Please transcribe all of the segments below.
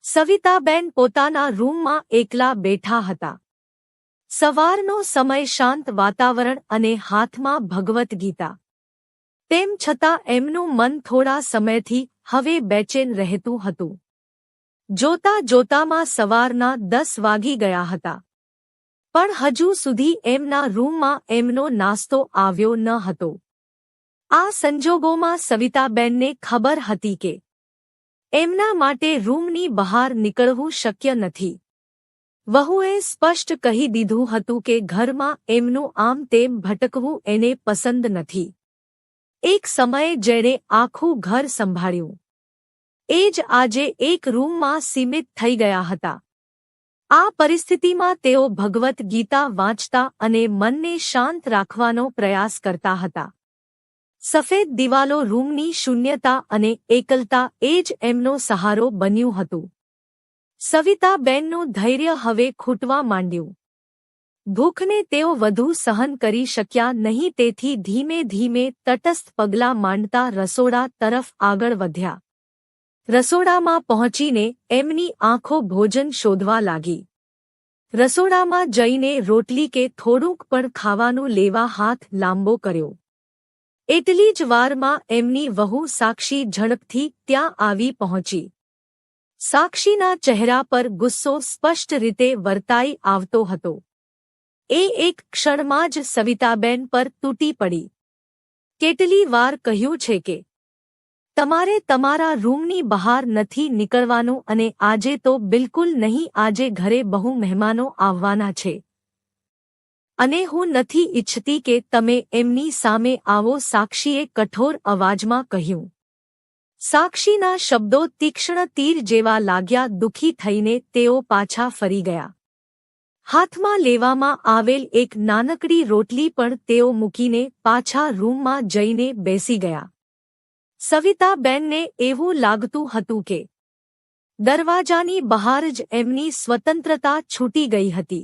સવિતાબેન પોતાના રૂમમાં એકલા બેઠા હતા. સવારનો સમય, શાંત વાતાવરણ અને હાથમાં ભગવદ્ ગીતા. તેમ છતાં એમનું મન થોડા સમયથી હવે બેચેન રહેતું હતું. જોતા જોતામાં સવારના 10 વાગી ગયા હતા. પણ હજુ સુધી એમના રૂમમાં એમનો નાસ્તો આવ્યો ન હતો. આ સંજોગોમાં સવિતાબેનને ખબર હતી કે એમના માટે રૂમની બહાર નીકળવું શક્ય નથી. વહુએ સ્પષ્ટ કહી દીધું હતું કે ઘરમાં એમનું આમ તેમ ભટકવું એને પસંદ નથી. એક સમયે જેણે આખું ઘર સંભાળ્યું, એ જ આજે એક રૂમમાં સીમિત થઈ ગયા હતા. આ પરિસ્થિતિમાં તેઓ ભગવદ્ ગીતા વાંચતા અને મનને શાંત રાખવાનો પ્રયાસ કરતા હતા. સફેદ દિવાલો, રૂમની શૂન્યતા અને એકલતા એ જ એમનો સહારો બન્યું હતું. સવિતાબેનનું ધૈર્ય હવે ખૂટવા માંડ્યું. ભૂખને તેઓ વધુ સહન કરી શક્યા નહીં, તેથી ધીમે ધીમે તટસ્થ પગલાં માંડતા રસોડા તરફ આગળ વધ્યા. રસોડામાં પહોંચીને એમની આંખો ભોજન શોધવા લાગી. રસોડામાં જઈને રોટલી કે થોડુંક પણ ખાવાનું લેવા હાથ લાંબો કર્યો. એટલી જ વારમાં એમની વહુ સાક્ષી ઝડપથી ત્યાં આવી પહોંચી. સાક્ષીના ચહેરા પર ગુસ્સો સ્પષ્ટ રીતે વર્તાઈ આવતો હતો. એ એક ક્ષણમાં જ સવિતાબેન પર તૂટી પડી. કેટલી વાર કહ્યું છે કે તમારે તમારા રૂમની બહાર નથી નીકળવાનું, અને આજે તો બિલકુલ નહીં. આજે ઘરે બહુ મહેમાનો આવવાના છે અને હું નથી ઈચ્છતી કે તમે એમની સામે આવો, સાક્ષીએ કઠોર અવાજમાં કહ્યું. સાક્ષીના શબ્દો તીક્ષ્ણ તીર જેવા લાગ્યા. દુઃખી થઈને તેઓ પાછા ફરી ગયા. હાથમાં લેવામાં આવેલ એક નાનકડી રોટલી પણ તેઓ મૂકીને પાછા રૂમમાં જઈને બેસી ગયા. સવિતાબેનને એવું લાગતું હતું કે દરવાજાની બહાર જ એમની સ્વતંત્રતા છૂટી ગઈ હતી.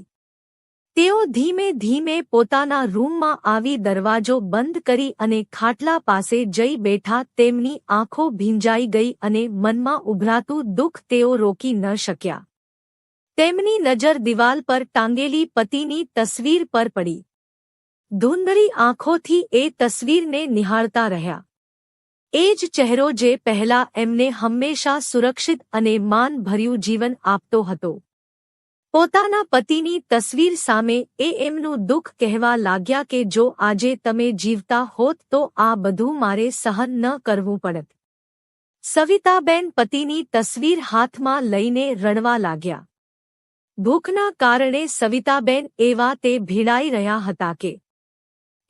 તેઓ ધીમે ધીમે પોતાના રૂમમાં આવી દરવાજો બંધ કરી અને ખાટલા પાસે જઈ બેઠા. તેમની આંખો ભીંજાઈ ગઈ અને મનમાં ઉભરાતું દુઃખ તેઓ રોકી ન શક્યા. તેમની નજર દિવાલ પર ટાંગેલી પતિની તસવીર પર પડી. ધૂંધળી આંખોથી એ તસવીરને નિહાળતા રહ્યા. એ જ ચહેરો જે પહેલા એમને હંમેશા સુરક્ષિત અને માનભર્યું જીવન આપતો હતો. પોતાના પતિની તસવીર સામે એ એમનું દુઃખ કહેવા લાગ્યા કે જો આજે તમે જીવતા હોત તો આ બધું મારે સહન ન કરવું પડત. સવિતાબેન પતિની તસવીર હાથમાં લઈને રડવા લાગ્યા. ભૂખના કારણે સવિતાબેન એવા તે ભીડાઈ રહ્યા હતા કે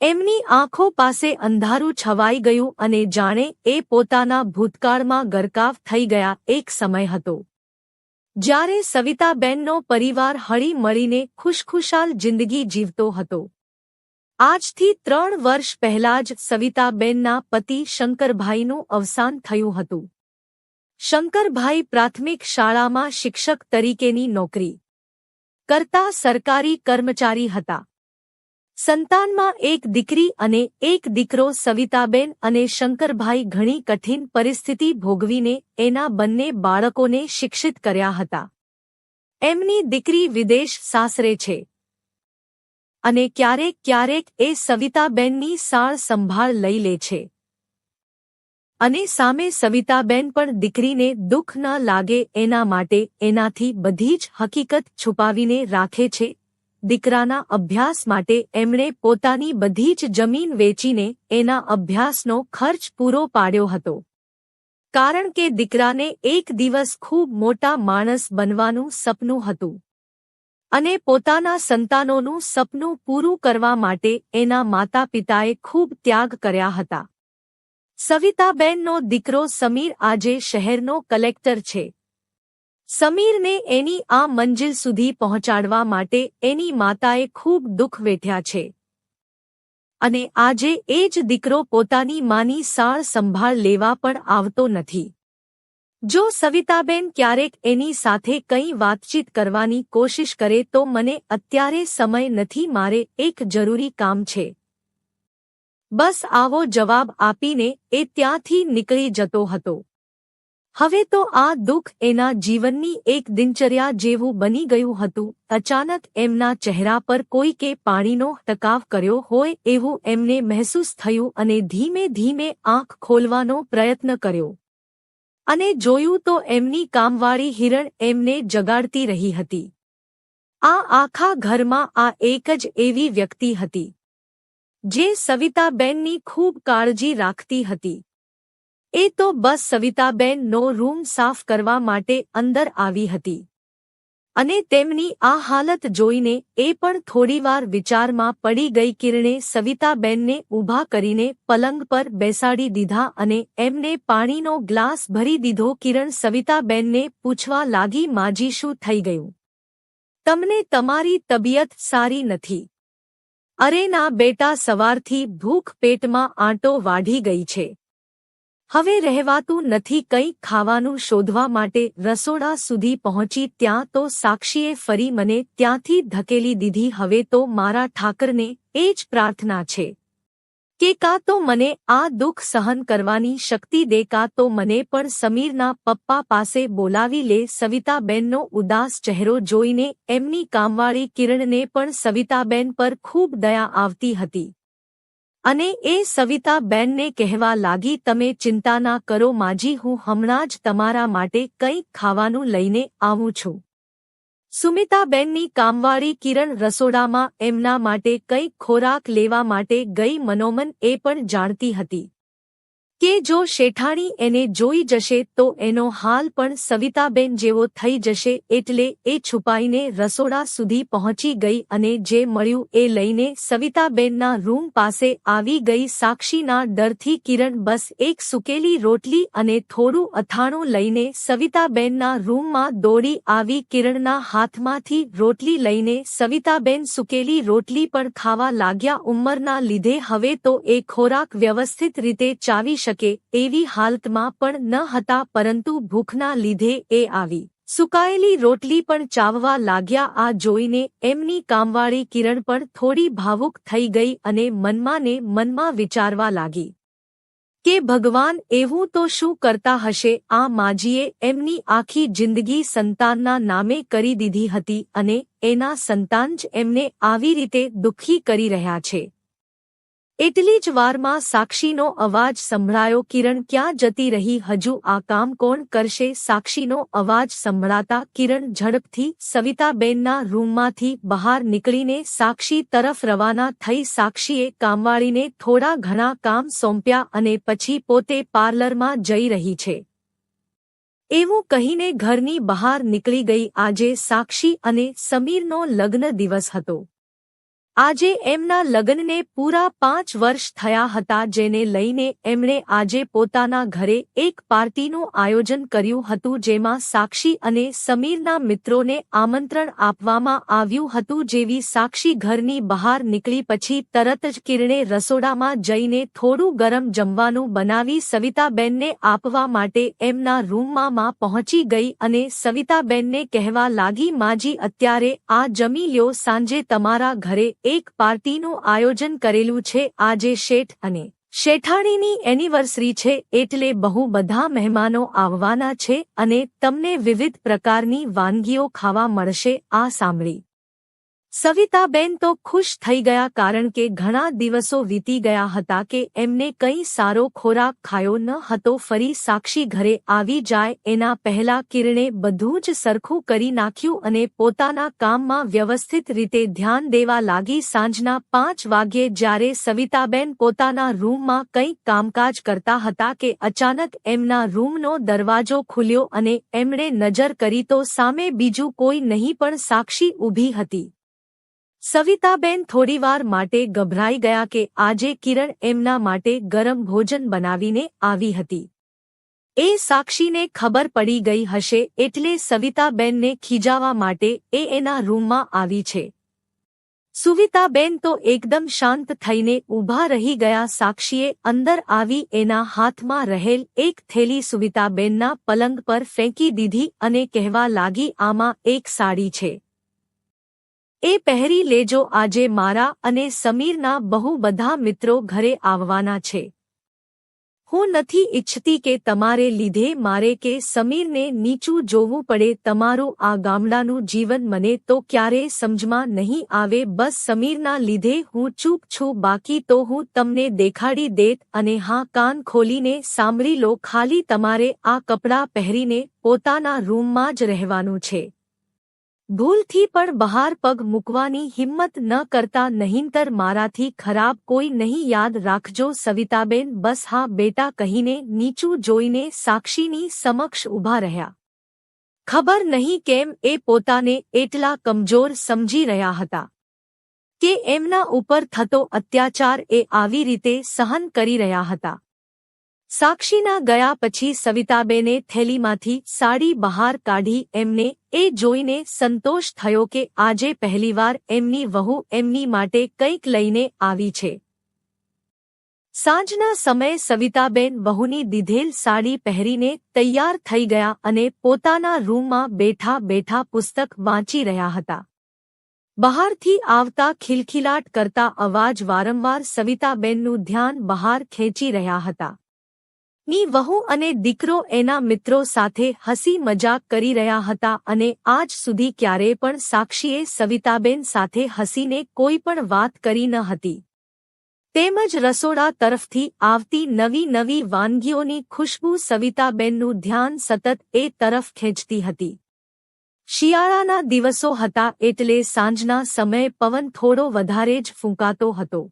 એમની આંખો પાસે અંધારું છવાઈ ગયું અને જાણે એ પોતાના ભૂતકાળમાં ગરકાવ થઈ ગયા. એક સમય હતો જ્યારે સવિતાબેનનો પરિવાર હળી મળીને ખુશખુશાલ જિંદગી જીવતો હતો. આજથી 3 વર્ષ પહેલા જ સવિતાબેનના પતિ શંકરભાઈનું અવસાન થયું હતું. શંકરભાઈ પ્રાથમિક શાળામાં શિક્ષક તરીકેની નોકરી કરતા સરકારી કર્મચારી હતા. સંતાનમાં એક દીકરી અને એક દીકરો. સવિતાબેન અને શંકરભાઈ ઘણી કઠિન પરિસ્થિતિ ભોગવીને એના બંને બાળકોને શિક્ષિત કર્યા હતા. એમની દીકરી વિદેશ સાસરે છે અને ક્યારેક ક્યારેક એ સવિતાબેનની સાળ સંભાળ લઈ લે છે. અને સામે સવિતાબેન પણ દીકરીને દુઃખ ન લાગે એના માટે એનાથી બધી જ હકીકત છુપાવીને રાખે છે. દીકરાના અભ્યાસ માટે એમણે પોતાની બધી જ જમીન વેચીને એના અભ્યાસનો ખર્ચ પૂરો પાડ્યો હતો. કારણ કે દીકરાને એક દિવસ ખૂબ મોટા માણસ બનવાનું સપનું હતું અને પોતાના સંતાનોનું સપનું પૂરું કરવા માટે એના માતા પિતાએ ખૂબ ત્યાગ કર્યા હતા. સવિતાબેનનો દીકરો સમીર આજે શહેરનો કલેક્ટર છે. સમીરને એની આ મંજિલ સુધી પહોંચાડવા માટે એની માતાએ ખૂબ દુઃખ વેઠ્યા છે અને આજે એ જ દીકરો પોતાની માની સાળ સંભાળ લેવા પણ આવતો નથી. જો સવિતાબેન ક્યારેક એની સાથે કંઈ વાતચીત કરવાની કોશિશ કરે તો મને અત્યારે સમય નથી, મારે એક જરૂરી કામ છે. બસ આવો જવાબ આપીને એ ત્યાંથી નીકળી જતો હતો. હવે તો આ દુઃખ એના જીવનની એક દિનચર્યા જેવું બની ગયું હતું. અચાનક એમના ચહેરા પર કોઈકે પાણીનો ટકાવ કર્યો હોય એવું એમને મહેસૂસ થયું અને ધીમે ધીમે આંખ ખોલવાનો પ્રયત્ન કર્યો. અને જોયું તો એમની કામવાળી હિરણ એમને જગાડતી રહી હતી. આ આખા ઘરમાં આ એક જ એવી વ્યક્તિ હતી જે સવિતાબેનની ખૂબ કાળજી રાખતી હતી. એ તો બસ સવિતાબેનનો રૂમ સાફ કરવા માટે અંદર આવી હતી અને તેમની આ હાલત જોઈને એ પણ થોડીવાર વિચારમાં પડી ગઈ. કિરણે સવિતાબેનને ઊભા કરીને પલંગ પર બેસાડી દીધા અને એમને પાણીનો ગ્લાસ ભરી દીધો. કિરણ સવિતાબેનને પૂછવા લાગી, માજી શું થઈ ગયું? તમને તમારી તબિયત સારી નથી? અરે ના બેટા, સવારથી ભૂખ પેટમાં આંટો વાઢી ગઈ છે. હવે રહેવાતું નથી. કંઈક ખાવાનું શોધવા માટે રસોડા સુધી પહોંચી ત્યાં તો સાક્ષીએ ફરી મને ત્યાંથી ધકેલી દીધી. હવે તો મારા ઠાકરને એ જ પ્રાર્થના છે કે કાં તો મને આ દુઃખ સહન કરવાની શક્તિ દે, કાં તો મને પણ સમીરના પપ્પા પાસે બોલાવી લે. સવિતાબેનનો ઉદાસ ચહેરો જોઈને એમની કામવાળી કિરણને પણ સવિતાબેન પર ખૂબ દયા આવતી હતી અને એ સવિતાબેનને કહેવા લાગી, તમે ચિંતા ના કરો માજી, હું હમણાં જ તમારા માટે કંઈક ખાવાનું લઈને આવું છું. સુમિતાબેનની કામવાળી કિરણ રસોડામાં એમના માટે કંઈક ખોરાક લેવા માટે ગઈ. મનોમન એ પણ જાણતી હતી કે જો શેઠાણી એને જોઈ જશે તો એનો હાલ પણ સવિતાબેન જેવો થઈ જશે. એટલે એ છુપાઈને રસોડા સુધી પહોંચી ગઈ અને જે મળ્યું એ લઈને સવિતાબેનના રૂમ પાસે આવી ગઈ. સાક્ષીના ડરથી કિરણ બસ એક સુકેલી રોટલી અને થોડું અથાણું લઈને સવિતાબેનના રૂમમાં દોડી આવી. કિરણના હાથમાંથી રોટલી લઈને સવિતાબેન સુકેલી રોટલી પણ ખાવા લાગ્યા. ઉંમરના લીધે હવે તો એ ખોરાક વ્યવસ્થિત રીતે ચાવી શકે એવી હાલતમાં પણ ન હતા, પરંતુ ભૂખના લીધે એ આવી સુકાયેલી રોટલી પણ ચાવવા લાગ્યા. આ જોઈને એમની કામવાળી કિરણ પણ થોડી ભાવુક થઈ ગઈ અને મનમાં ને મનમાં વિચારવા લાગી કે ભગવાન, એવું તો શું કરતા હશે? આ માજીએ એમની આખી જિંદગી સંતાનના નામે કરી દીધી હતી અને એના સંતાન જ એમને આવી રીતે દુઃખી કરી રહ્યા છે. એટલી જ વારમાં સાક્ષીનો અવાજ સંભળાયો, કિરણ ક્યાં જતી રહી? હજુ આ કામ કોણ કરશે? સાક્ષીનો અવાજ સંભળાતા કિરણ ઝડપથી સવિતાબેનના રૂમમાંથી બહાર નીકળીને સાક્ષી તરફ રવાના થઈ. સાક્ષીએ કામવાળીને થોડા ઘણા કામ સોંપ્યા અને પછી પોતે પાર્લરમાં જઈ રહી છે એવું કહીને ઘરની બહાર નીકળી ગઈ. આજે સાક્ષી અને સમીરનો લગ્ન દિવસ હતો. આજે એમના લગ્નને પૂરા 5 વર્ષ થયા હતા, જેને લઈને એમણે આજે પોતાના ઘરે એક પાર્ટીનું આયોજન કર્યું હતું, જેમાં સાક્ષી અને સમીરના મિત્રોને આમંત્રણ આપવામાં આવ્યું હતું. જેવી સાક્ષી ઘરની બહાર નીકળી પછી તરત જ કિરણે રસોડામાં જઈને થોડું ગરમ જમવાનું બનાવી સવિતાબેનને આપવા માટે એમના રૂમમાં પહોંચી ગઈ અને સવિતાબેનને કહેવા લાગી, માજી અત્યારે આ જમી લ્યો, સાંજે તમારા ઘરે એક પાર્ટીનું આયોજન કરેલું છે. આજે શેઠ અને શેઠાણીની એનિવર્સરી છે એટલે બહુ બધા મહેમાનો આવવાના છે અને તમને વિવિધ પ્રકારની વાનગીઓ ખાવા મળશે. આ સાંભળી સવિતાબેન તો ખુશ થઈ ગયા, કારણ કે ઘણા દિવસો વીતી ગયા હતા કે એમને કંઈ સારો ખોરાક ખાયો ન હતો. ફરી સાક્ષી ઘરે આવી જાય એના પહેલા કિરણે બધું જ સરખું કરી નાખ્યું અને પોતાના કામમાં વ્યવસ્થિત રીતે ધ્યાન દેવા લાગી. સાંજના 5 વાગ્યે જ્યારે સવિતાબેન પોતાના રૂમમાં કંઈક કામકાજ કરતા હતા કે અચાનક એમના રૂમનો દરવાજો ખુલ્યો અને એમણે નજર કરી તો સામે બીજું કોઈ નહીં પણ સાક્ષી ઊભી હતી. સવિતાબેન થોડીવાર માટે ગભરાઈ ગયા કે આજે કિરણ એમના માટે ગરમ ભોજન બનાવીને આવી હતી. એ સાક્ષીને ખબર પડી ગઈ હશે એટલે સવિતાબેનને ખીજાવવા માટે એ એના રૂમમાં આવી છે. સુવિતાબેન તો એકદમ શાંત થઈને ઊભા રહી ગયા. સાક્ષીએ અંદર આવી એના હાથમાં રહેલ એક થેલી સુવિતાબેનના પલંગ પર ફેંકી દીધી અને કહેવા લાગી, આમાં એક સાડી છે, એ પહેરી લેજો. આજે મારા અને સમીરના બહુ બધા મિત્રો ઘરે આવવાના છે. હું નથી ઈચ્છતી કે તમારે લીધે મારે કે સમીરને નીચું જોવું પડે. તમારું આ ગામડાનું જીવન મને તો ક્યારેય સમજમાં નહીં આવે. બસ સમીરના લીધે હું ચૂપ છું, બાકી તો હું તમને દેખાડી દેત. અને હા, કાન ખોલીને સાંભળી લો, ખાલી તમારે આ કપડાં પહેરીને પોતાના રૂમમાં જ રહેવાનું છે. ભૂલથી પણ બહાર પગ મૂકવાની હિંમત ન કરતા, નહીંતર મારાથી ખરાબ કોઈ નહીં. યાદ રાખજો સવિતાબેન. બસ હા બેટા કહીને નીચું જોઈને સાક્ષીની સમક્ષ ઊભા રહ્યા. ખબર નહીં કેમ એ પોતાને એટલા કમજોર સમજી રહ્યા હતા કે એમના ઉપર થતો અત્યાચાર એ આવી રીતે સહન કરી રહ્યા હતા. સાક્ષીના ગયા પછી સવિતાબેને થેલીમાંથી સાડી બહાર કાઢી. એમને એ જોઈને સંતોષ થયો કે આજે પહેલીવાર એમની વહુ એમની માટે કંઈક લઈને આવી છે. સાંજના સમયે સવિતાબેન વહુની દીધેલ સાડી પહેરીને તૈયાર થઈ ગયા અને પોતાના રૂમમાં બેઠા બેઠા પુસ્તક વાંચી રહ્યા હતા. બહારથી આવતા ખિલખિલાટ કરતા અવાજ વારંવાર સવિતાબેનનું ધ્યાન બહાર ખેંચી રહ્યા હતા. ની વહુ અને દીકરો એના મિત્રો સાથે હસી મજાક કરી રહ્યા હતા અને આજ સુધી ક્યારેય પણ સાક્ષીએ સવિતાબેન સાથે હસીને કોઈ પણ વાત કરી ન હતી. તેમજ રસોડા તરફથી આવતી નવી નવી વાનગીઓની ખુશ્બુ સવિતાબેનનું ધ્યાન સતત એ તરફ ખેંચતી હતી. શિયાળાના દિવસો હતા એટલે સાંજના સમયે પવન થોડો વધારે જ ફૂંકાતો હતો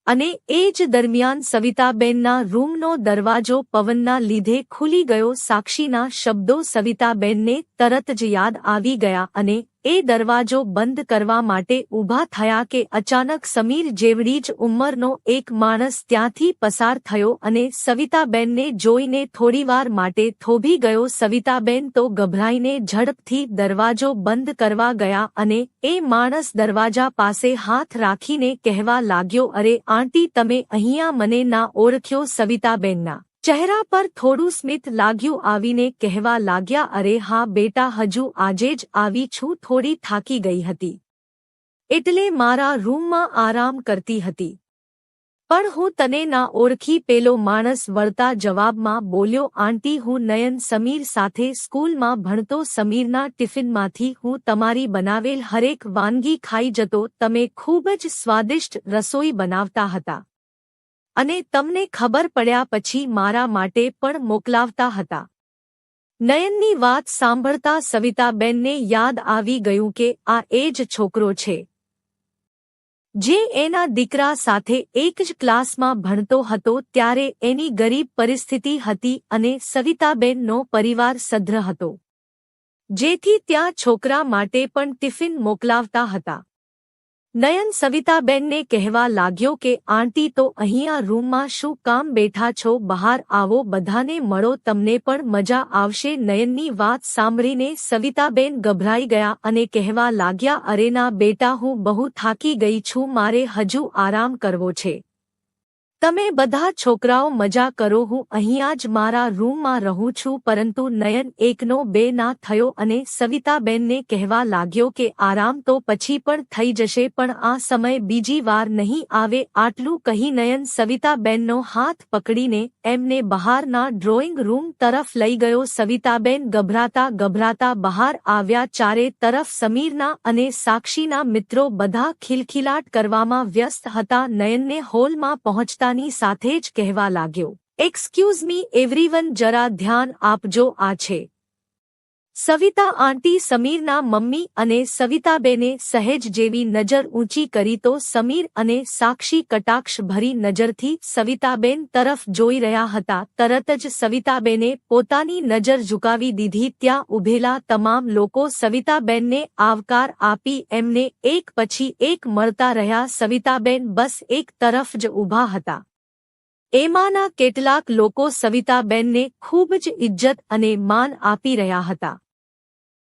અને એ જ દરમિયાન સવિતાબેનના રૂમનો દરવાજો પવનના લીધે ખુલી ગયો. સાક્ષીના શબ્દો સવિતાબેનને તરત જ યાદ આવી ગયા અને એ દરવાજો બંધ કરવા માટે ઊભા થયા કે અચાનક સમીર જેવડી જ ઉંમરનો એક માણસ ત્યાંથી પસાર થયો અને સવિતાબેનને જોઈને થોડીવાર માટે થોભી ગયો. સવિતાબેન તો ગભરાઈને ઝડપથી દરવાજો બંધ કરવા ગયા અને એ માણસ દરવાજા પાસે હાથ રાખીને કહેવા લાગ્યો, અરે આંટી, તમે અહીંયા મને ના ઓળખ્યો? સવિતાબેનના ચહેરા પર થોડું સ્મિત લાગ્યું. આવીને કહેવા લાગ્યા, અરે હા બેટા, હજુ આજે જ આવી છું. થોડી થાકી ગઈ હતી એટલે મારા રૂમમાં આરામ કરતી હતી. પણ હું તને ના ઓળખી. પેલો માણસ વળતા જવાબમાં બોલ્યો, આંટી, હું નયન, સમીર સાથે સ્કૂલમાં ભણતો. સમીરના ટિફિનમાંથી હું તમારી બનાવેલ હરેક વાનગી ખાઈ જતો. તમે ખૂબ જ સ્વાદિષ્ટ રસોઈ બનાવતા હતા અને તમને ખબર પડ્યા પછી મારા માટે પણ મોકલાવતા હતા. નયનની વાત સાંભળતા સવિતાબેનને યાદ આવી ગયું કે આ એ જ છોકરો છે જે એના દીકરા સાથે એક જ ક્લાસમાં ભણતો હતો. ત્યારે એની ગરીબ પરિસ્થિતિ હતી અને સવિતાબેનનો પરિવાર સદ્ધર હતો, જેથી ત્યાં છોકરા માટે પણ ટિફિન મોકલાવતા હતા. નયન સવિતાબેનને કહેવા લાગ્યો કે આંટી, તો અહીંયા રૂમમાં શું કામ બેઠા છો? બહાર આવો, બધાને મળો, તમને પણ મજા આવશે. નયનની વાત સાંભળીને સવિતાબેન ગભરાઈ ગયા અને કહેવા લાગ્યા, અરે ના બેટા, હું બહુ થાકી ગઈ છું, મારે હજુ આરામ કરવો છે. તમે બધા છોકરાઓ મજા કરો, હું અહીંયા જ મારા રૂમમાં રહું છું. પરંતુ નયન એકનો બે ના થયો અને સવિતાબેનને કહેવા લાગ્યો કે આરામ તો પછી પણ થઈ જશે, પણ આ સમય બીજી વાર નહીં આવે. આટલું કહી નયન સવિતાબેનનો હાથ પકડીને એમને બહારના ડ્રોઈંગ રૂમ તરફ લઈ ગયો. સવિતાબેન ગભરાતા ગભરાતા બહાર આવ્યા. ચારે તરફ સમીરના અને સાક્ષીના મિત્રો બધા ખિલખિલાટ કરવામાં વ્યસ્ત હતા. નયનને હોલમાં પહોંચતા ની સાથે જ કહેવા લાગ્યો, એક્સક્યુઝ મી એવરીવન, જરા ધ્યાન આપજો, આ છે સવિતા આંટી. સમીરના મમ્મી અને સવિતાબેને સહેજ જેવી નજર ઊંચી કરી તો સમીર અને સાક્ષી કટાક્ષ ભરી નજરથી સવિતાબેન તરફ જોઈ રહ્યા હતા. તરત જ સવિતાબેને પોતાની નજર ઝુકાવી દીધી. ત્યાં ઊભેલા તમામ લોકો સવિતાબેનને આવકાર આપી એમને એક પછી એક મળતા રહ્યા. સવિતાબેન બસ એક તરફ જ ઊભા હતા. એમાંના કેટલાક લોકો સવિતાબેનને ખૂબ જ ઇજ્જત અને માન આપી રહ્યા હતા.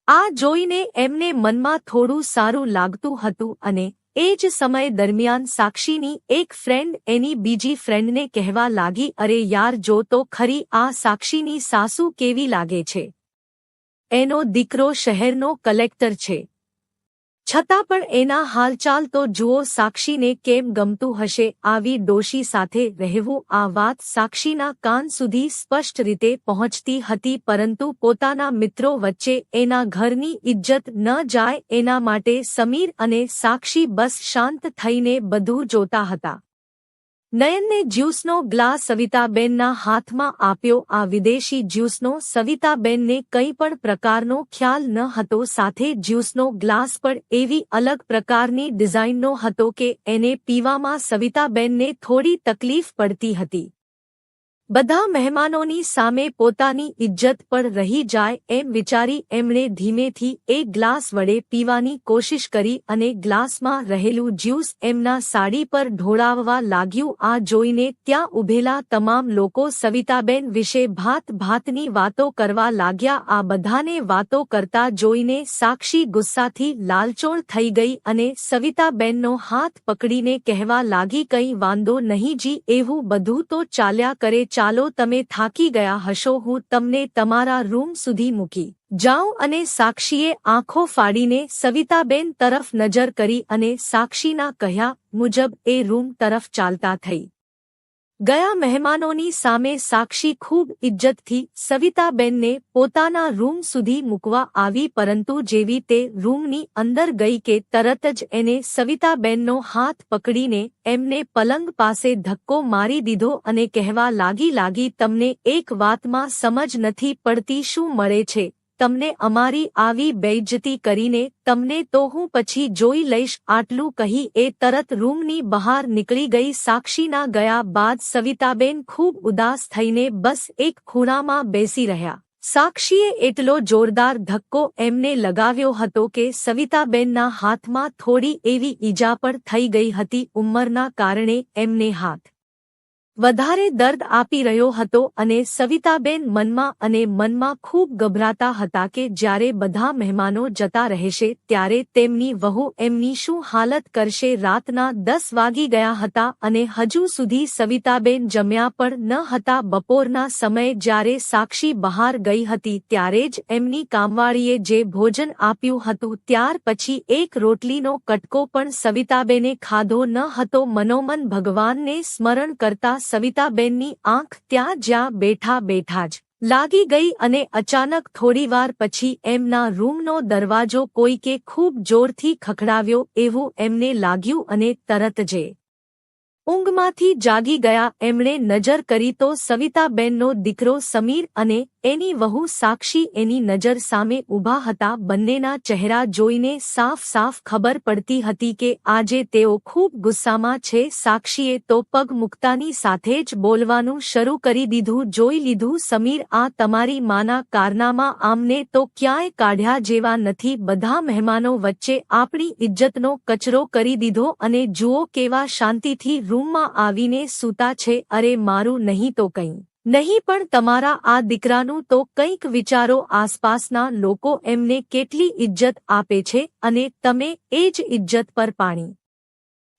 આ જોઈને એમને મનમાં થોડું સારું લાગતું હતું અને એ જ સમય દરમિયાન સાક્ષીની એક ફ્રેન્ડ એની બીજી ફ્રેન્ડને કહેવા લાગી, અરે યાર, જો તો ખરી આ સાક્ષીની સાસુ કેવી લાગે છે. એનો દીકરો શહેરનો કલેક્ટર છે. છતાં પણ એના હાલચાલ તો જુઓ, સાક્ષીને કેમ ગમતું હશે આવી ડોશી સાથે રહેવું? આ વાત સાક્ષીના કાન સુધી સ્પષ્ટ રીતે પહોંચતી હતી, પરંતુ પોતાના મિત્રો વચ્ચે એના ઘરની ઇજ્જત ન જાય એના માટે સમીર અને સાક્ષી બસ શાંત થઈને બધું જોતા હતા. નયનને જ્યુસનો ગ્લાસ સવિતાબેનના હાથમાં આપ્યો. આ વિદેશી જ્યુસનો સવિતાબેનને કંઈ પણ પ્રકારનો ખ્યાલ ન હતો. સાથે જ્યુસનો ગ્લાસ પણ એવી અલગ પ્રકારની ડિઝાઇનનો હતો કે એને પીવામાં સવિતાબેનને થોડી તકલીફ પડતી હતી. બધા મહેમાનોની સામે પોતાની ઇજ્જત પણ રહી જાય એમ વિચારી એમણે ધીમેથી એ ગ્લાસ વડે પીવાની કોશિશ કરી અને ગ્લાસમાં રહેલું જ્યુસ એમના સાડી પર ઢોળાવવા લાગ્યું. આ જોઈને ત્યાં ઊભેલા તમામ લોકો સવિતાબેન વિશે ભાતની વાતો કરવા લાગ્યા. આ બધાને વાતો કરતા જોઈને સાક્ષી ગુસ્સાથી લાલચોળ થઈ ગઈ અને સવિતાબેનનો હાથ પકડીને કહેવા લાગી, કંઈ વાંધો નહીં જી, એવું બધું તો ચાલ્યા કરે. ચાલો, તમે થાકી ગયા હશો, હું તમને તમારા રૂમ સુધી મૂકી જાઉં. અને સાક્ષીએ આંખો ફાડીને સવિતાબેન તરફ નજર કરી અને સાક્ષીના કહ્યા મુજબ એ રૂમ તરફ ચાલતા થઈ ગયા. મહેમાનોની સામે સાક્ષી ખૂબ ઇજ્જતથી સવિતાબેનને પોતાના રૂમ સુધી મૂકવા આવી, પરંતુ જેવી તે રૂમની અંદર ગઈ કે તરત જ એને સવિતાબેનનો હાથ પકડીને એમને પલંગ પાસે ધક્કો મારી દીધો અને કહેવા લાગી, તમને એક વાતમાં સમજ નથી પડતી, શું મળે છે તમને અમારી આવી બેઇજ્જતી કરીને? તમને તો હું પછી જોઈ લઈશ. આટલું કહી એ તરત રૂમની બહાર નીકળી ગઈ. સાક્ષીના ગયા બાદ સવિતાબેન ખૂબ ઉદાસ થઈને બસ એક ખૂણામાં બેસી રહ્યા. સાક્ષીએ એટલો જોરદાર ધક્કો એમને લગાવ્યો હતો કે સવિતાબેનના હાથમાં થોડી એવી ઈજા પણ થઈ ગઈ હતી. ઉંમરના કારણે એમને હાથ વધારે દર્દ આપી રહ્યો હતો અને સવિતાબેન મનમાં અને મનમાં ખૂબ ગભરાતા હતા કે જ્યારે બધા મહેમાનો જતા રહેશે ત્યારે તેમની વહુ એમની શું હાલત કરશે. રાતના 10 વાગી ગયા હતા અને હજુ સુધી સવિતાબેન જમ્યા પણ ન હતા. બપોરના સમયે જ્યારે સાક્ષી બહાર ગઈ હતી ત્યારે જ એમની કામવાળીએ જે ભોજન આપ્યું હતું ત્યાર પછી એક રોટલીનો કટકો પણ સવિતાબેને ખાધો ન હતો. મનોમન ભગવાનને સ્મરણ કરતા સવિતાબેનની આંખ ત્યાં જ્યાં બેઠા જ લાગી ગઈ અને અચાનક થોડીવાર પછી એમના રૂમનો દરવાજો કોઈકે ખૂબ જોરથી ખખડાવ્યો એવું એમને લાગ્યું અને તરત જ ઊંઘમાંથી જાગી ગયા. એમણે નજર કરી તો સવિતાબેનનો દીકરો સમીર અને એની વહુ સાક્ષી એની નજર સામે ઊભા હતા. બંનેના ચહેરા જોઈને સાફ ખબર પડતી હતી કે આજે તેઓ ખૂબ ગુસ્સામાં છે. સાક્ષીએ તો પગ મૂકતાની સાથે જ બોલવાનું શરૂ કરી દીધું, જોઈ લીધું સમીર, આ તમારી માના કારનામા આમને તો ક્યાંય કાઢ્યા જેવા નથી. બધા મહેમાનો વચ્ચે આપણી ઇજ્જતનો કચરો કરી દીધો અને જુઓ કેવા શાંતિથી રૂમમાં આવીને સૂતા છે. અરે મારું નહીં તો કંઈ નહીં, પણ તમારા આ દીકરાનું તો કંઈક વિચારો. આસપાસના લોકો એમને કેટલી ઇજ્જત આપે છે અને તમે એ જ ઇજ્જત પર પાણી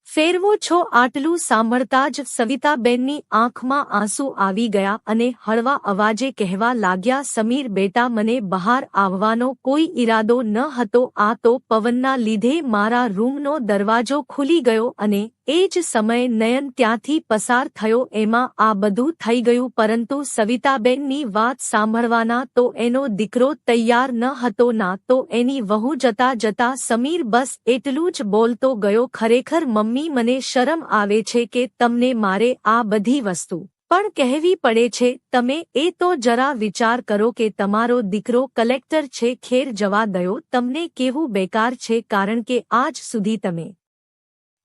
ફેરવો છો. આટલું સાંભળતા જ સવિતાબેનની આંખમાં આંસુ આવી ગયા અને હળવા અવાજે કહેવા લાગ્યા, સમીર બેટા, મને બહાર આવવાનો કોઈ ઈરાદો ન હતો. આ તો પવનના લીધે મારા રૂમનો દરવાજો ખુલી ગયો અને એ જ સમયે નયન ત્યાંથી પસાર થયો એમાં આ બધું થઈ ગયું. પરંતુ સવિતાબેનની વાત સાંભળવાના તો એનો દીકરો તૈયાર ન હતો, ના તો એની વહુ. જતા સમીર બસ એટલું જ બોલતો ગયો, ખરેખર મમ્મી, મને શરમ આવે છે કે તમને મારે આ બધી વસ્તુ પણ કહેવી પડે છે. તમે એ તો જરા વિચાર કરો કે તમારો દીકરો કલેક્ટર છે. ખેર જવા દયો, તમને કેવું બેકાર છે, કારણ કે આજ સુધી તમે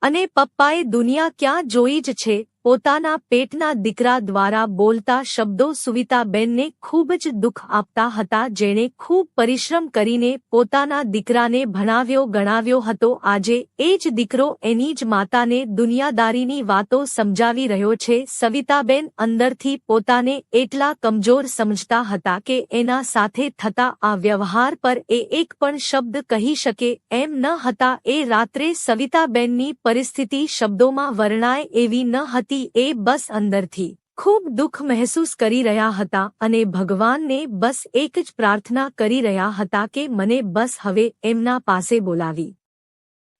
અને પપ્પાએ દુનિયા ક્યાં જોઈ જ છે. પોતાના પેટના દીકરા દ્વારા બોલતા શબ્દો સવિતાબેનને ખૂબ જ દુઃખ આપતા હતા. જેણે ખૂબ પરિશ્રમ કરીને પોતાના દીકરાને ભણાવ્યો ગણાવ્યો હતો, આજે એ જ દીકરો એની જ માતાને દુનિયાદારીની વાતો સમજાવી રહ્યો છે. સવિતાબેન અંદરથી પોતાને એટલા કમજોર સમજતા હતા કે એના સાથે થતા આ વ્યવહાર પર એ એક પણ શબ્દ કહી શકે એમ ન હતા. એ રાત્રે સવિતાબેનની પરિસ્થિતિ શબ્દોમાં વર્ણાય એવી ન હતી. એ બસ અંદરથી ખૂબ દુઃખ મહેસૂસ કરી રહ્યા હતા અને ભગવાનને બસ એક જ પ્રાર્થના કરી રહ્યા હતા કે મને બસ હવે એમના પાસે બોલાવી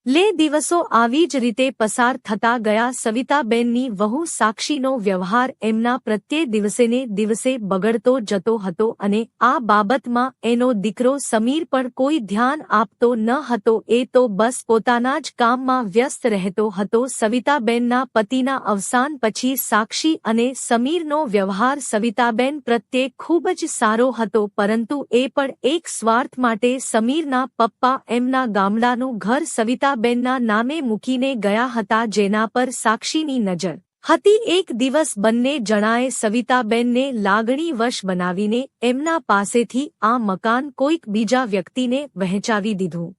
લે દિવસો આવી જ રીતે પસાર થતા ગયા. સવિતાબેનની વહુ સાક્ષીનો વ્યવહાર એમના પ્રત્યે દિવસેને દિવસે બગડતો જતો હતો અને આ બાબતમાં એનો દીકરો સમીર પણ કોઈ ધ્યાન આપતો ન હતો. એ તો બસ પોતાના જ કામમાં વ્યસ્ત રહેતો હતો. સવિતાબેનના પતિના અવસાન પછી સાક્ષી અને સમીરનો વ્યવહાર સવિતાબેન પ્રત્યે ખૂબ જ સારો હતો, પરંતુ એ પણ એક સ્વાર્થ માટે સમીરના પપ્પા એમના ગામડાનું ઘર સવિતાબેનના નામે મૂકીને ગયા હતા, જેના પર સાક્ષીની નજર હતી. એક દિવસ બંને જણાએ સવિતાબેનને લાગણીવશ બનાવીને એમના પાસેથી આ મકાન કોઈક બીજા વ્યક્તિને વહેંચાવી દીધું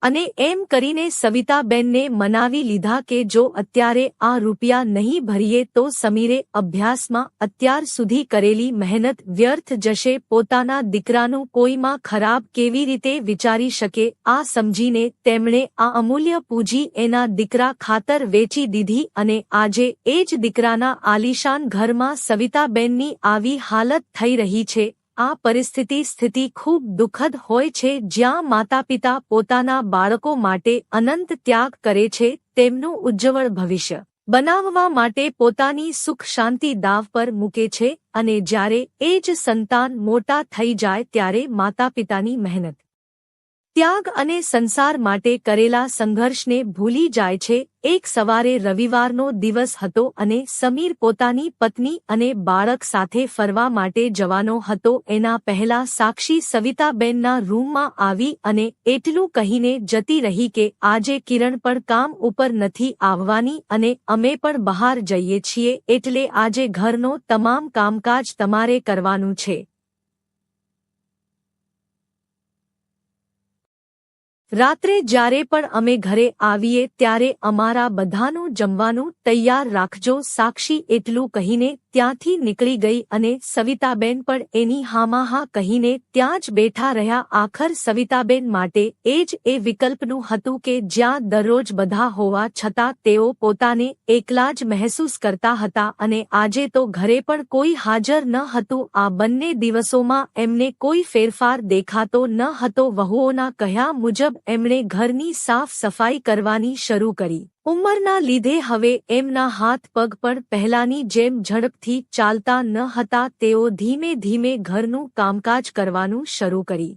અને એમ કરીને સવિતાબેનને મનાવી લીધા કે જો અત્યારે આ રૂપિયા નહીં ભરીએ તો સમીરે અભ્યાસમાં અત્યાર સુધી કરેલી મહેનત વ્યર્થ જશે. પોતાના દીકરાનું કોઈમાં ખરાબ કેવી રીતે વિચારી શકે, આ સમજીને તેમણે આ અમૂલ્ય પૂંજી એના દીકરા ખાતર વેચી દીધી અને આજે એ જ દીકરાના આલીશાન ઘરમાં સવિતાબેનની આવી હાલત થઈ રહી છે. આ પરિસ્થિતિ ખૂબ દુઃખદ હોય છે, જ્યાં માતાપિતા પોતાના બાળકો માટે અનંત ત્યાગ કરે છે, તેમનું ઉજ્જવળ ભવિષ્ય બનાવવા માટે પોતાની સુખ શાંતિ દાવ પર મૂકે છે અને જ્યારે એ જ સંતાન મોટા થઈ જાય ત્યારે માતાપિતાની મહેનત, ત્યાગ અને સંસાર માટે કરેલા સંઘર્ષને ભૂલી જાય છે. એક સવારે રવિવારનો દિવસ હતો અને સમીર પોતાની પત્ની અને બાળક સાથે ફરવા માટે જવાનો હતો. એના પહેલા સાક્ષી સવિતાબેનના રૂમમાં આવી અને એટલું કહીને જતી રહી કે આજે કિરણ પણ કામ ઉપર નથી આવવાની અને અમે પણ બહાર જઈએ છીએ, એટલે આજે ઘરનો તમામ કામકાજ તમારે કરવાનું છે. રાત્રે જ્યારે પણ અમે ઘરે આવીએ ત્યારે અમારા બધાનું જમવાનું તૈયાર રાખજો. સાક્ષી એટલું કહીને ત્યાંથી નીકળી ગઈ અને સવિતાબેન પણ એની હામાહા કહીને ત્યાં જ બેઠા રહ્યા. આખર સવિતાબેન માટે એ જ એ વિકલ્પનું હતું કે જ્યાં દરરોજ બધા હોવા છતાં તેઓ પોતાને એકલા જ મહેસૂસ કરતા હતા અને આજે તો ઘરે પણ કોઈ હાજર ન હતું. આ બંને દિવસોમાં એમને કોઈ ફેરફાર દેખાતો ન હતો. વહુઓના કહ્યા મુજબ એમણે ઘરની સાફ સફાઈ કરવાની શરૂ કરી. ઉંમરના લીધે હવે એમના હાથ પગ પણ પહેલાની જેમ ઝડપથી ચાલતા ન હતા. તેઓ ધીમે ધીમે ઘરનું કામકાજ કરવાનું શરૂ કરી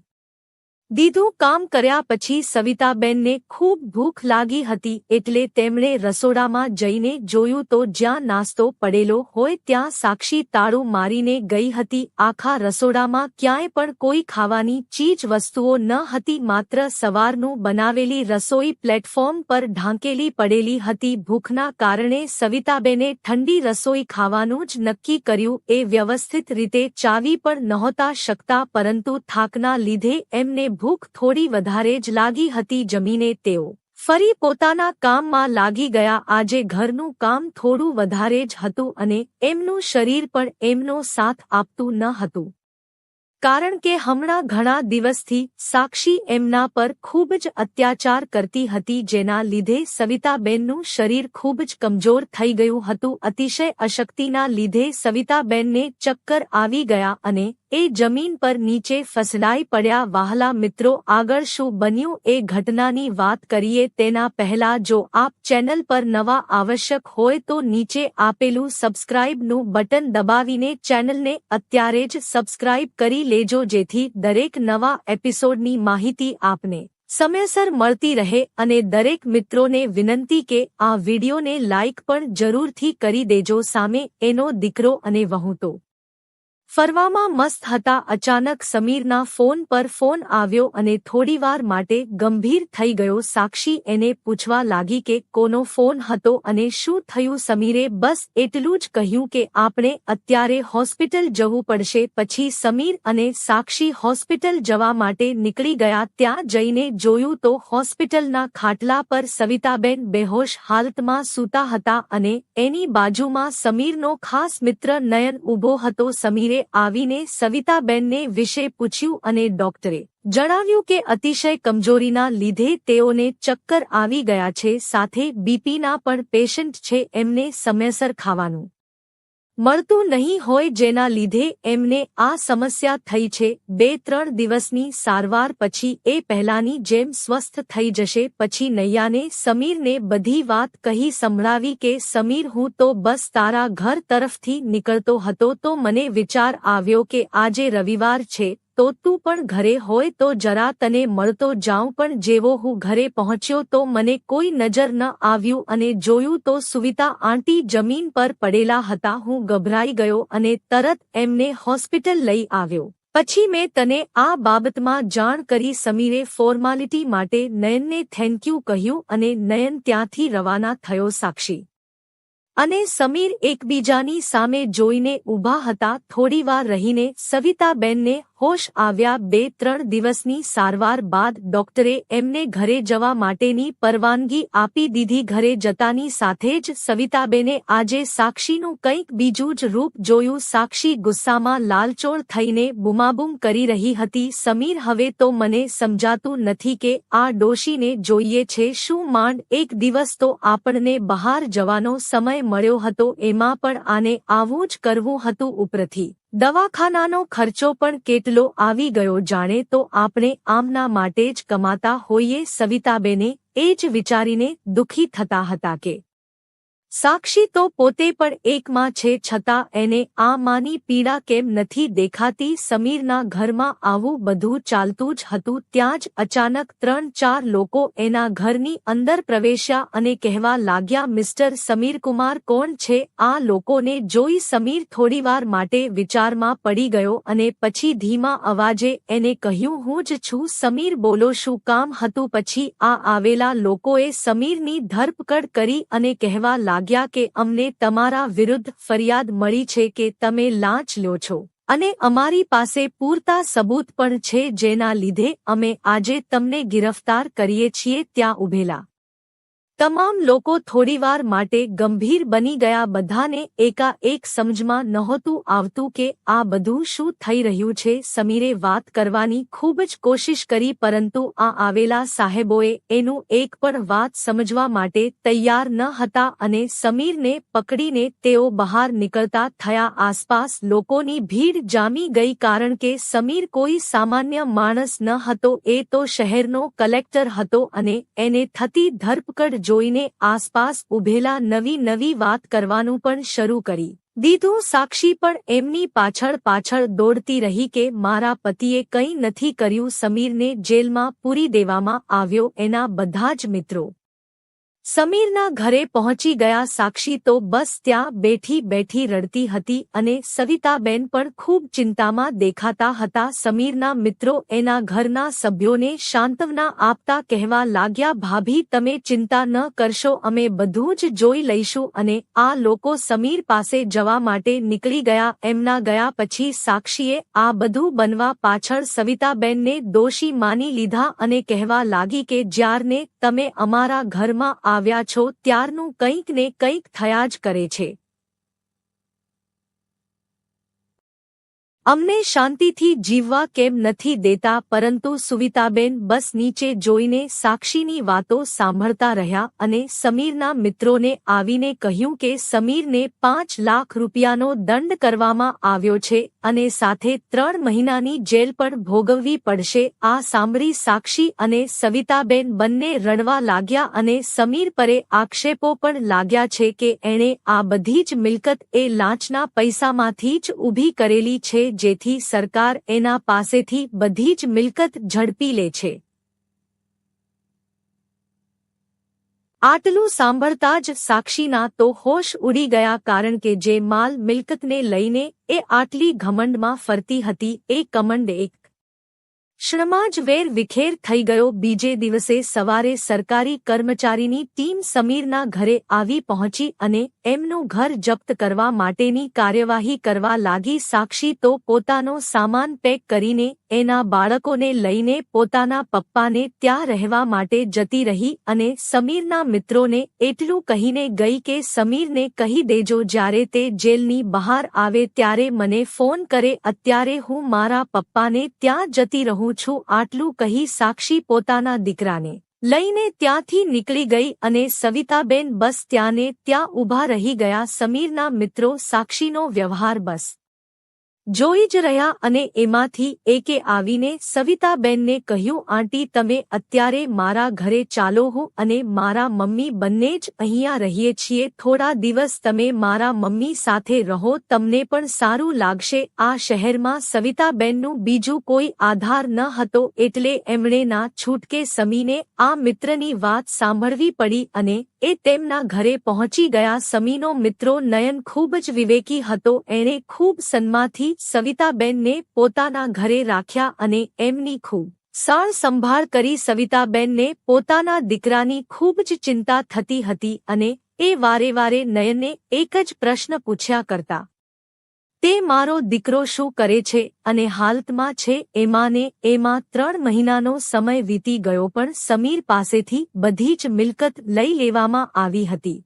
દીધું. કામ કર્યા પછી સવિતાબેનને ખૂબ ભૂખ લાગી હતી, એટલે તેમણે રસોડામાં જઈને જોયું તો જ્યાં નાસ્તો પડેલો હોય ત્યાં સાક્ષી તાળું મારીને ગઈ હતી. આખા રસોડામાં ક્યાંય પણ કોઈ ખાવાની ચીજ વસ્તુઓ ન હતી, માત્ર સવારનું બનાવેલી રસોઈ પ્લેટફોર્મ પર ઢાંકેલી પડેલી હતી. ભૂખના કારણે સવિતાબેને ઠંડી રસોઈ ખાવાનું જ નક્કી કર્યું. એ વ્યવસ્થિત રીતે ચાવી પણ નહોતા શકતા, પરંતુ થાકના લીધે એમને ભૂખ થોડી વધારે જ લાગી હતી. જમીને તેઓ ફરી પોતાના કામમાં લાગી ગયા. આજે ઘરનું કામ થોડું વધારે જ હતું અને એમનું શરીર પણ એમનો સાથ આપતું ન હતું, કારણ કે હમણાં ઘણા દિવસથી સાક્ષી એમના પર ખૂબ જ અત્યાચાર કરતી હતી, જેના લીધે સવિતાબેનનું શરીર ખૂબ જ કમજોર થઈ ગયું હતું. અતિશય અશક્તિના લીધે સવિતાબેનને ચક્કર આવી ગયા અને એ જમીન પર નીચે ફસલાઈ પડ્યા. વહાલા મિત્રો, આગળ શું બન્યું એ ઘટનાની વાત કરીએ તેના પહેલા જો આપ ચેનલ પર નવા આવશ્યક હોય તો નીચે આપેલું સબસ્ક્રાઇબનું બટન દબાવીને ચેનલને અત્યારે જ સબસ્ક્રાઇબ કરી લેજો, જેથી દરેક નવા એપિસોડની માહિતી આપને સમયસર મળતી રહે. અને દરેક મિત્રોને વિનંતી કે આ વિડીયોને લાઇક પણ જરૂરથી કરી દેજો. સામે એનો દીકરો અને વહુ તો ફરવામાં મસ્ત હતા. અચાનક સમીરના ફોન પર ફોન આવ્યો અને થોડીવાર માટે ગંભીર થઈ ગયો. સાક્ષી એને પૂછવા લાગી કે કોનો ફોન હતો અને શું થયું. સમીરે બસ એટલું જ કહ્યું કે આપણે અત્યારે હોસ્પિટલ જવું પડશે. પછી સમીર અને સાક્ષી હોસ્પિટલ જવા માટે નીકળી ગયા. ત્યાં જઈને જોયું તો હોસ્પિટલના ખાટલા પર સવિતાબેન બેહોશ હાલતમાં સૂતા હતા અને એની બાજુમાં સમીરનો ખાસ મિત્ર નયન ઊભો હતો. સમીરે આવીને સવિતાબેનને વિશે પૂછ્યું અને ડોક્ટરે જણાવ્યું કે અતિશય કમજોરીના લીધે તેઓને ચક્કર આવી ગયા છે, સાથે બીપીના પણ પેશન્ટ છે, એમને સમયસર ખાવાનું મળતું નહીં હોય, જેના લીધે એમને આ સમસ્યા થઈ છે. 2-3 દિવસની સારવાર પછી એ પહેલાની જેમ સ્વસ્થ થઈ જશે. પછી નૈયાને સમીરને બધી વાત કહી સંભળાવી કે સમીર, હું તો બસ તારા ઘર તરફથી નીકળતો હતો તો મને વિચાર આવ્યો કે આજે રવિવાર છે તો તું પણ ઘરે હોય તો જરા તને મળતો જાઉં. પણ જેવો હું ઘરે પહોંચ્યો તો મને કોઈ નજર ન આવ્યું અને જોયું તો સુવિતા આંટી જમીન પર પડેલા હતા. હું ગભરાઈ ગયો અને તરત એમને હોસ્પિટલ લઈ આવ્યો. પછી મેં તને આ બાબતમાં જાણ કરી. સમીરે ફોર્માલિટી માટે નયનને થેન્ક યુ કહ્યું અને નયન ત્યાંથી રવાના થયો. સાક્ષી અને સમીર એકબીજાની સામે જોઈને ઊભા હતા. થોડીવાર રહીને સવિતાબેનને હોશ આવ્યા. 2-3 દિવસની સારવાર બાદ ડોક્ટરે એમને ઘરે જવા માટેની પરવાનગી આપી દીધી. ઘરે જતાની સાથે જ સવિતાબેને આજે સાક્ષીનું કંઈક બીજું જ રૂપ જોયું. સાક્ષી ગુસ્સામાં લાલચોળ થઈને બૂમાબૂમ કરી રહી હતી. સમીર, હવે તો મને સમજાતું નથી કે આ ડોશીને જોઈએ છે શું? માંડ એક દિવસ તો આપણને બહાર જવાનો સમય મળ્યો હતો, એમાં પણ આને આવું જ કરવું હતું. ઉપરથી દવાખાનાનો ખર્ચો પણ કેટલો આવી ગયો, જાણે તો આપણે આમના માટે જ કમાતા હોઈએ. સવિતાબેને એ જ વિચારીને દુઃખી થતા હતા કે સાક્ષી તો પોતે પણ એક માં છે, છતાં એને આ માની પીડા કેમ નથી દેખાતી? સમીરના ઘરમાં આવું બધું ચાલતું જ હતું. ત્યાં જ અચાનક 3-4 લોકો એના ઘરની અંદર પ્રવેશ્યા અને કહેવા લાગ્યા, મિસ્ટર સમીરકુમાર કોણ છે? આ લોકોને જોઈ સમીર થોડીવાર માટે વિચારમાં પડી ગયો અને પછી ધીમા અવાજે એને કહ્યું, હું જ છું. સમીર, બોલો શું કામ હતું? પછી આ આવેલા લોકોએ સમીરની ધરપકડ કરી અને કહેવા લાગ્યા કે અમને તમારા વિરુદ્ધ ફરિયાદ મળી છે કે તમે લાંચ લ્યો છો અને અમારી પાસે પૂરતા સબૂત પણ છે, જેના લીધે અમે આજે તમને ગિરફ્તાર કરીએ છીએ. ત્યાં ઊભેલા તમામ લોકો થોડીવાર માટે ગંભીર બની ગયા. બધાને એકાએક સમજમાં નહોતું આવતું કે આ બધું શું થઈ રહ્યું છે. સમીરે વાત કરવાની ખૂબ જ કોશિશ કરી, પરંતુ આ આવેલા સાહેબોએ એનું એક પણ વાત સમજવા માટે તૈયાર ન હતા અને સમીરને પકડીને તેઓ બહાર નીકળતા થયા. આસપાસ લોકોની ભીડ જામી ગઈ, કારણ કે સમીર કોઈ સામાન્ય માણસ ન હતો. એ તો શહેરનો કલેક્ટર હતો અને એને થતી ધરપકડ જોઈને આસપાસ ઊભેલા નવી વાત કરવાનું પણ શરૂ કરી દીધું. સાક્ષી પણ એમની પાછળ દોડતી રહી કે મારા પતિએ કંઈ નથી કર્યું. સમીરને જેલમાં પૂરી દેવામાં આવ્યો. એના બધા જ મિત્રો સમીરના ઘરે પહોંચી ગયા. સાક્ષી તો બસ ત્યાં બેઠી રડતી હતી અને સવિતાબેન પણ ખૂબ ચિંતામાં દેખાતા હતા. સમીરના મિત્રો એના ઘરના સભ્યોને સાંત્વના આપતા કહેવા લાગ્યા, ભાભી તમે ચિંતા ન કરશો, અમે બધું જ જોઈ લઈશું. અને આ લોકો સમીર પાસે જવા માટે નીકળી ગયા. એમના ગયા પછી સાક્ષીએ આ બધું બનવા પાછળ સવિતાબેનને દોષી માની લીધા અને કહેવા લાગી કે જ્યારને તમે અમારા ઘરમાં આવ્યા છો ત્યારનું કંઈક ને કંઈક થયા જ કરે છે. અમને શાંતિથી જીવવા કેમ નથી દેતા? પરંતુ સુવિતાબેન બસ નીચે જોઈને સાક્ષીની વાતો સાંભળતા રહ્યા અને સમીરના મિત્રોને આવીને કહ્યું કે સમીરને 5 લાખ રૂપિયાનો દંડ કરવામાં આવ્યો છે અને સાથે 3 મહિનાની જેલ પણ ભોગવવી પડશે. આ સાંભળી સાક્ષી અને સવિતાબેન બંને રડવા લાગ્યા અને સમીર પરે આક્ષેપો પણ લાગ્યા છે કે એણે આ બધી જ મિલકત એ લાંચના પૈસામાંથી જ ઊભી કરેલી છે, જેથી સરકાર એના પાસેથી બધી જ મિલકત ઝડપી લે છે. આટલું સાંભળતા જ સાક્ષીના તો હોશ ઉડી ગયા, કારણ કે જે માલ મિલકતને લઈને એ આટલી ઘમંડમાં ફરતી હતી એ કમંડ એક ક્ષણમાં જ વેર વિખેર થઈ ગયો. બીજે દિવસે સવારે સરકારી કર્મચારીની ટીમ સમીરના ઘરે આવી પહોંચી અને એમનું ઘર જપ્ત કરવા માટેની કાર્યવાહી કરવા લાગી. સાક્ષી તો પોતાનો સામાન પેક કરીને એના બાળકોને લઈને પોતાના પપ્પાને ત્યાં રહેવા માટે જતી રહી અને સમીરના મિત્રોને એટલું કહીને ગઈ કે સમીરને કહી દેજો જ્યારે તે જેલની બહાર આવે ત્યારે મને ફોન કરે. અત્યારે હું મારા પપ્પાને ત્યાં જતી રહું છું. આટલું કહી સાક્ષી પોતાના દીકરાને લઈને ત્યાંથી નીકળી ગઈ અને સવિતાબેન બસ ત્યાંને ત્યાં ઊભા રહી ગયા. સમીરના મિત્રો સાક્ષીનો વ્યવહાર બસ જોઈ જ રહ્યા અને એમાંથી એકે આવીને સવિતાબેનને કહ્યું, આંટી તમે અત્યારે મારા ઘરે ચાલો, હું અને મારા મમ્મી બંને જ અહીંયા રહીએ છીએ. થોડા દિવસ તમે મારા મમ્મી સાથે રહો, તમને પણ સારું લાગશે. આ શહેરમાં સવિતાબેનનું બીજું કોઈ આધાર ન હતો એટલે એમણે ના છૂટકે સમીને આ મિત્રની વાત સાંભળવી પડી અને એ તેમના ઘરે પહોંચી ગયા. સમીનો મિત્રો નયન ખૂબ જ વિવેકી હતો. એણે ખૂબ સન્માનથી સવિતાબેનને પોતાના ઘરે રાખ્યા અને એમની ખૂબ સાર સંભાળ કરી. સવિતાબેનને પોતાના દીકરાની ખૂબ જ ચિંતા થતી હતી અને એ વારે વારે નયનને એક જ પ્રશ્ન પૂછ્યા કરતા, તે મારો દીકરો શું કરે છે અને હાલતમાં છે? એમાં 3 મહિનાનો સમય વીતી ગયો પણ સમીર પાસેથી બધી જ મિલકત લઈ લેવામાં આવી હતી.